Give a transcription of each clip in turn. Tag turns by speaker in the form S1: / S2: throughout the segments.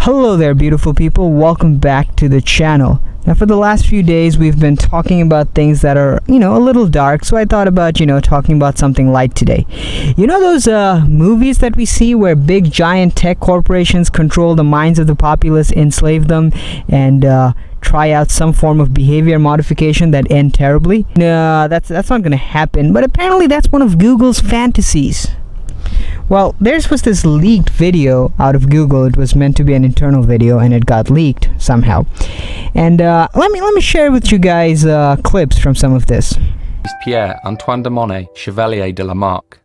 S1: Hello there, beautiful people. Welcome back to the channel. Now, for the last few days, we've been talking about things that are, a little dark. So I thought about, talking about something light today. You know those movies that we see where big, giant tech corporations control the minds of the populace, enslave them, and try out some form of behavior modification that end terribly? That's not going to happen. But apparently, that's one of Google's fantasies. Well, there was this leaked video out of Google. It was meant to be an internal video, and it got leaked somehow. And let me share with you guys clips from some of this.
S2: Pierre Antoine de Monet, Chevalier de Lamarck.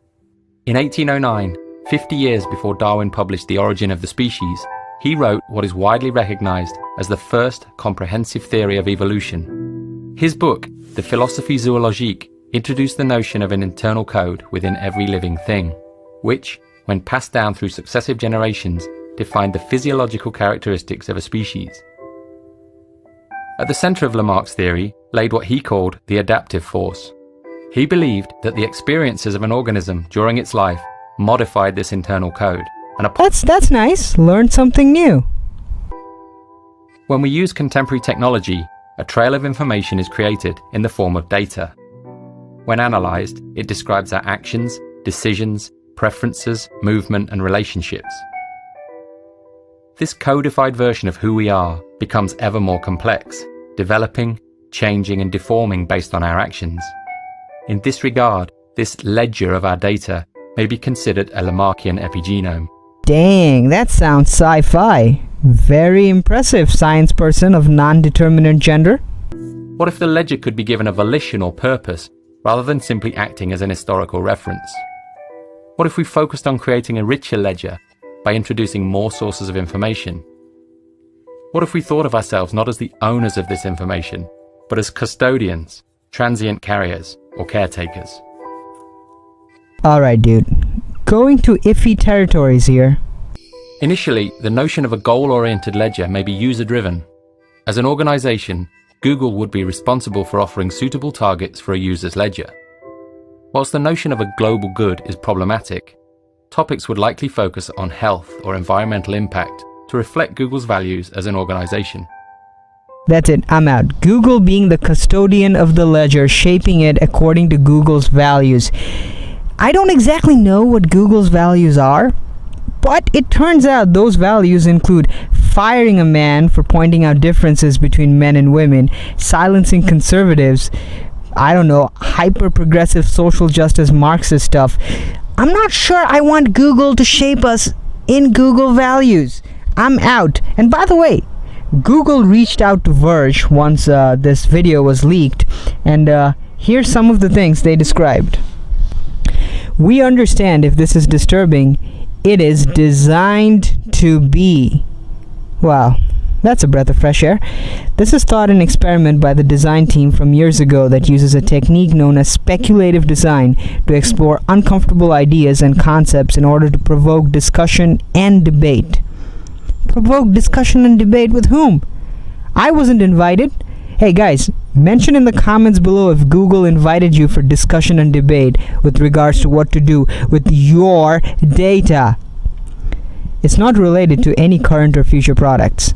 S2: In 1809, 50 years before Darwin published The Origin of the Species, he wrote what is widely recognized as the first comprehensive theory of evolution. His book, The Philosophie Zoologique, introduced the notion of an internal code within every living thing, which, when passed down through successive generations, defined the physiological characteristics of a species. At the centre of Lamarck's theory laid what he called the adaptive force. He believed that the experiences of an organism during its life modified this internal code. And
S1: that's nice. Learned something new.
S2: When we use contemporary technology, a trail of information is created in the form of data. When analysed, it describes our actions, decisions, preferences, movement, and relationships. This codified version of who we are becomes ever more complex, developing, changing, and deforming based on our actions. In this regard, this ledger of our data may be considered a Lamarckian epigenome.
S1: Dang, that sounds sci-fi. Very impressive, science person of non-determinate gender.
S2: What if the ledger could be given a volition or purpose, rather than simply acting as an historical reference? What if we focused on creating a richer ledger by introducing more sources of information? What if we thought of ourselves not as the owners of this information, but as custodians, transient carriers, or caretakers?
S1: Alright, dude. Going to iffy territories here.
S2: Initially, the notion of a goal-oriented ledger may be user-driven. As an organization, Google would be responsible for offering suitable targets for a user's ledger. Whilst the notion of a global good is problematic, topics would likely focus on health or environmental impact to reflect Google's values as an organization.
S1: That's it, I'm out. Google being the custodian of the ledger, shaping it according to Google's values. I don't exactly know what Google's values are, but it turns out those values include firing a man for pointing out differences between men and women, silencing conservatives, hyper-progressive social justice Marxist stuff. I'm not sure I want Google to shape us in Google values. I'm out. And by the way, Google reached out to Verge once this video was leaked, and here's some of the things they described. We understand if this is disturbing. It is designed to be. Wow. That's a breath of fresh air. This is thought an experiment by the design team from years ago that uses a technique known as speculative design to explore uncomfortable ideas and concepts in order to provoke discussion and debate. Provoke discussion and debate with whom? I wasn't invited. Hey guys, mention in the comments below if Google invited you for discussion and debate with regards to what to do with your data. It's not related to any current or future products.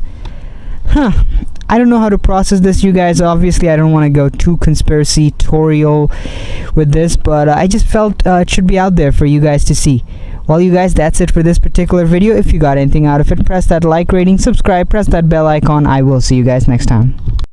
S1: I don't know how to process this, you guys. Obviously, I don't want to go too conspiratorial with this, but I just felt it should be out there for you guys to see. Well, you guys, that's it for this particular video. If you got anything out of it, press that like rating, subscribe, press that bell icon. I will see you guys next time.